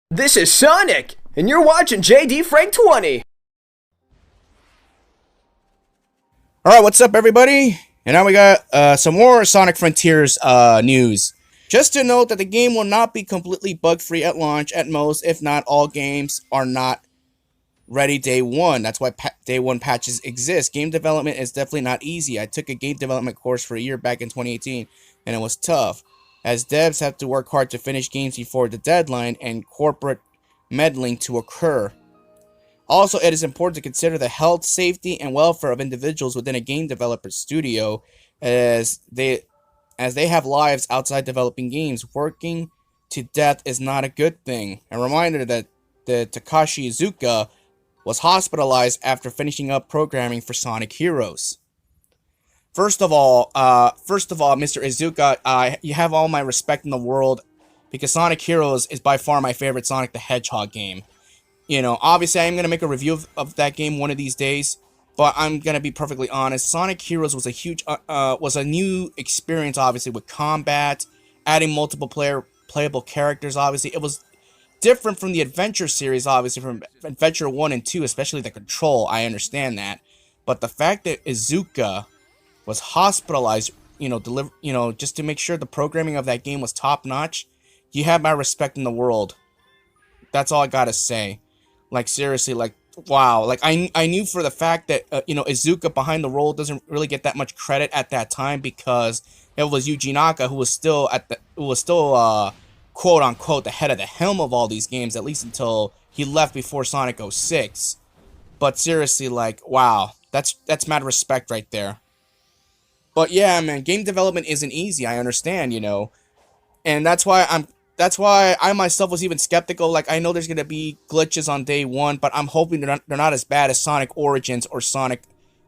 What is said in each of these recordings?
This is Sonic, and you're watching JD Frank 20. Alright, what's up everybody? And now we got some more Sonic Frontiers news. Just to note that the game will not be completely bug-free at launch at most, if not all games are not ready day one. That's why day one patches exist. Game development is definitely not easy. I took a game development course for a year back in 2018, and it was tough, as devs have to work hard to finish games before the deadline and corporate meddling to occur. Also, it is important to consider the health, safety, and welfare of individuals within a game developer studio, as they have lives outside developing games. Working to death is not a good thing. A reminder that the Takashi Iizuka was hospitalized after finishing up programming for Sonic Heroes. First of all, Mr. Iizuka, you have all my respect in the world, because Sonic Heroes is by far my favorite Sonic the Hedgehog game. You know, obviously I am going to make a review of that game one of these days, but I'm going to be perfectly honest. Sonic Heroes was a new experience, obviously, with combat, adding multiple playable characters, obviously. It was different from the Adventure series, obviously, from Adventure 1 and 2, especially the control. I understand that. But the fact that Iizuka was hospitalized, just to make sure the programming of that game was top-notch, you have my respect in the world. That's all I gotta say. Like, seriously, like, wow. Like, I knew for the fact that, Iizuka behind the role doesn't really get that much credit at that time, because it was Yuji Naka who was still quote unquote the head of the helm of all these games, at least until he left before Sonic 06. But seriously, like, wow, that's mad respect right there. But yeah, man, game development isn't easy, I understand, and that's why I myself was even skeptical. Like, I know there's gonna be glitches on day one, but I'm hoping they're not as bad as Sonic Origins or Sonic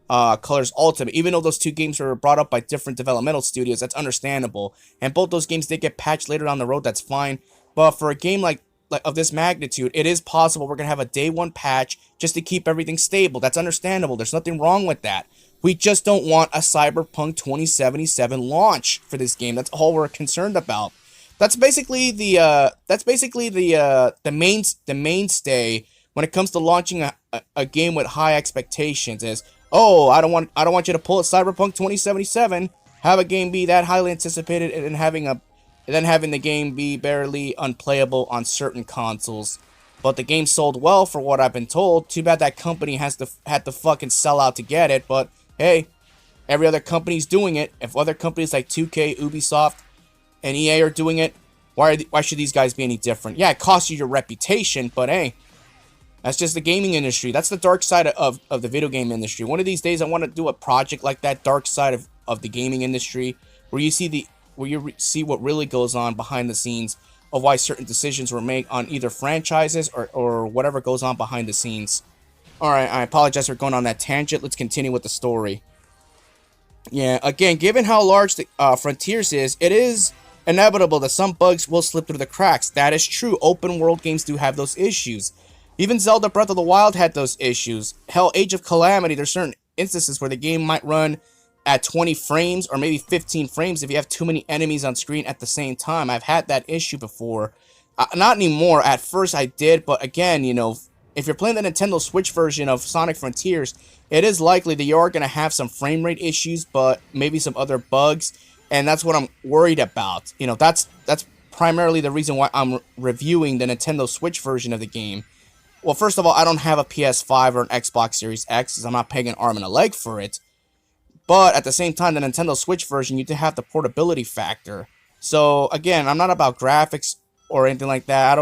Colors Ultimate. Even though those two games were brought up by different developmental studios, that's understandable. And both those games did get patched later down the road, that's fine. But for a game like of this magnitude, it is possible we're gonna have a day one patch just to keep everything stable. That's understandable. There's nothing wrong with that. We just don't want a Cyberpunk 2077 launch for this game. That's all we're concerned about. That's basically the mainstay when it comes to launching a game with high expectations. Is, oh, I don't want you to pull a Cyberpunk 2077, have a game be that highly anticipated, and then having the game be barely unplayable on certain consoles. But the game sold well, for what I've been told. Too bad that company had to fucking sell out to get it. But hey, every other company's doing it. If other companies like 2K, Ubisoft, and EA are doing it, why should these guys be any different? Yeah, it costs you your reputation, but hey, that's just the gaming industry. That's the dark side of the video game industry. One of these days, I want to do a project like that, dark side of the gaming industry, where you see what really goes on behind the scenes of why certain decisions were made on either franchises or whatever goes on behind the scenes. Alright, I apologize for going on that tangent. Let's continue with the story. Yeah, again, given how large the Frontiers is, it is inevitable that some bugs will slip through the cracks. That is true. Open world games do have those issues. Even Zelda Breath of the Wild had those issues. Hell, Age of Calamity, there's certain instances where the game might run at 20 frames or maybe 15 frames if you have too many enemies on screen at the same time. I've had that issue before. Not anymore. At first I did, but again, if you're playing the Nintendo Switch version of Sonic Frontiers, it is likely that you are going to have some frame rate issues, but maybe some other bugs, and that's what I'm worried about. That's primarily the reason why I'm reviewing the Nintendo Switch version of the game. Well, first of all, I don't have a PS5 or an Xbox Series X, because I'm not paying an arm and a leg for it. But at the same time, the Nintendo Switch version, you do have the portability factor. So again, I'm not about graphics or anything like that.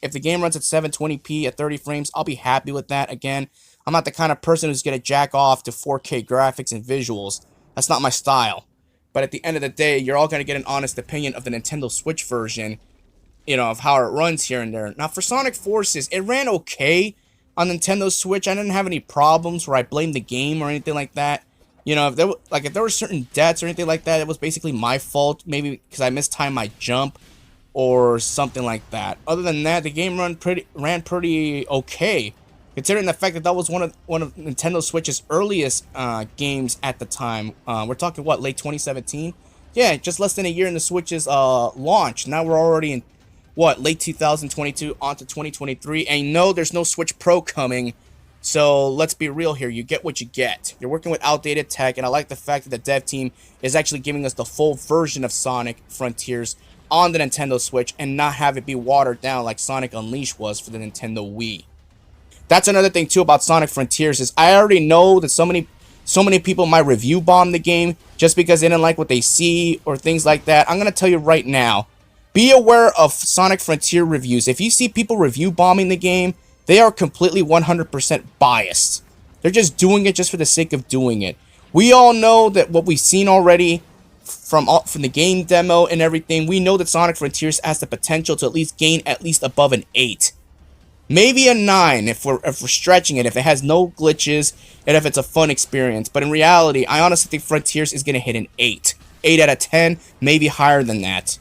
If the game runs at 720p at 30 frames, I'll be happy with that. Again, I'm not the kind of person who's going to jack off to 4K graphics and visuals. That's not my style. But at the end of the day, you're all going to get an honest opinion of the Nintendo Switch version, of how it runs here and there. Now, for Sonic Forces, it ran okay on Nintendo Switch. I didn't have any problems where I blamed the game or anything like that. If there were certain deaths or anything like that, it was basically my fault. Maybe because I mistimed my jump or something like that. Other than that, the game ran pretty okay, considering the fact that that was one of Nintendo Switch's earliest games at the time. We're talking what, late 2017? Yeah, just less than a year in the Switch's launch. Now we're already in what, late 2022 onto 2023, and no, there's no Switch Pro coming. So let's be real here. You get what you get. You're working with outdated tech, and I like the fact that the dev team is actually giving us the full version of Sonic Frontiers on the Nintendo Switch and not have it be watered down like Sonic Unleashed was for the Nintendo Wii. That's another thing too about Sonic Frontiers is I already know that so many people might review bomb the game just because they didn't like what they see or things like that. I'm going to tell you right now, be aware of Sonic Frontier reviews. If you see people review bombing the game, they are completely 100% biased. They're just doing it just for the sake of doing it. We all know that what we've seen already from the game demo and everything, we know that Sonic Frontiers has the potential to at least gain at least above an 8. Maybe a 9 if we're stretching it, if it has no glitches, and if it's a fun experience. But in reality, I honestly think Frontiers is going to hit an 8. 8 out of 10, maybe higher than that.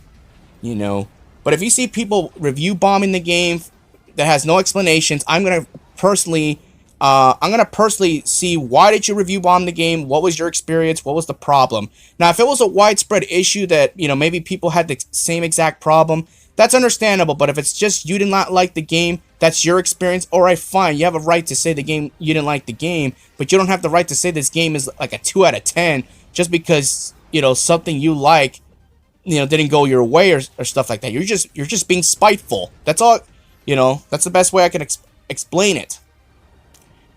You know. But if you see people review bombing the game that has no explanations, I'm going to personally see why did you review bomb the game? What was your experience? What was the problem? Now, if it was a widespread issue that, you know, maybe people had the same exact problem, that's understandable. But if it's just you did not like the game, that's your experience, alright, fine. You have a right to say you didn't like the game, but you don't have the right to say this game is like a 2 out of 10 just because, you know, something you like, you know, didn't go your way or stuff like that. You're just being spiteful. That's all, you know, that's the best way I can explain it.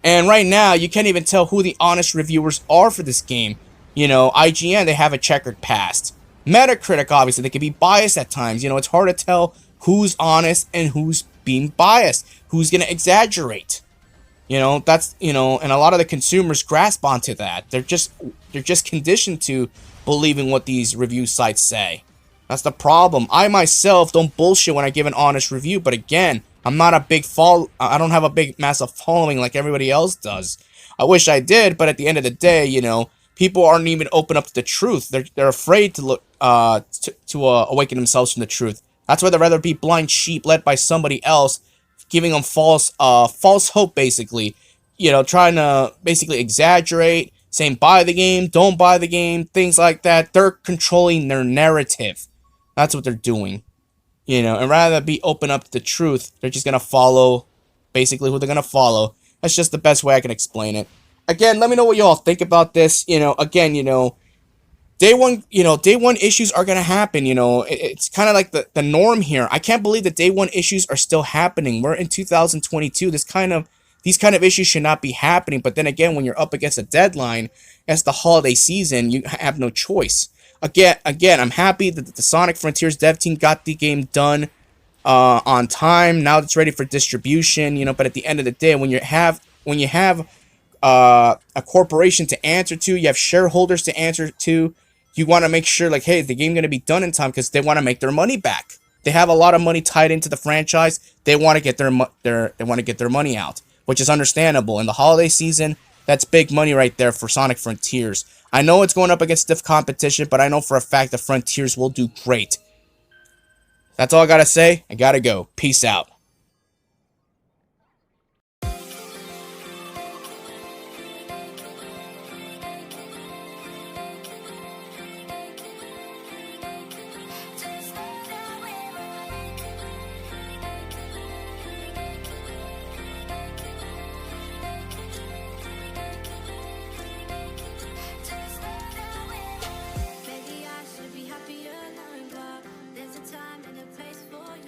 And right now, you can't even tell who the honest reviewers are for this game. You know, IGN, they have a checkered past. Metacritic, obviously, they can be biased at times. You know, it's hard to tell who's honest and who's being biased, who's going to exaggerate. You know, that's, you know, and a lot of the consumers grasp onto that. They're just conditioned to believing what these review sites say. That's the problem. I myself don't bullshit when I give an honest review, but again, I'm not a big I don't have a big massive following like everybody else does. I wish I did, but at the end of the day, you know, people aren't even open up to the truth. They're afraid to look to awaken themselves from the truth. That's why they'd rather be blind sheep led by somebody else, giving them false hope, basically. You know, trying to basically exaggerate, saying buy the game, don't buy the game, things like that. They're controlling their narrative. That's what they're doing. You know, and rather than be open up to the truth, they're just gonna follow basically who they're gonna follow. That's just the best way I can explain it. Again, let me know what you all think about this. You know, again, you know, day one issues are gonna happen. You know, it's kind of like the norm here. I can't believe that day one issues are still happening. We're in 2022. These kind of issues should not be happening. But then again, when you're up against a deadline, it's the holiday season. You have no choice. Again, I'm happy that the Sonic Frontiers dev team got the game done on time. Now it's ready for distribution. You know, but at the end of the day, when you have a corporation to answer to, you have shareholders to answer to. You want to make sure, like, hey, is the game going to be done in time? Because they want to make their money back. They have a lot of money tied into the franchise. They want to get their money out, which is understandable. In the holiday season, that's big money right there for Sonic Frontiers. I know it's going up against stiff competition, but I know for a fact that Frontiers will do great. That's all I gotta say. I gotta go. Peace out.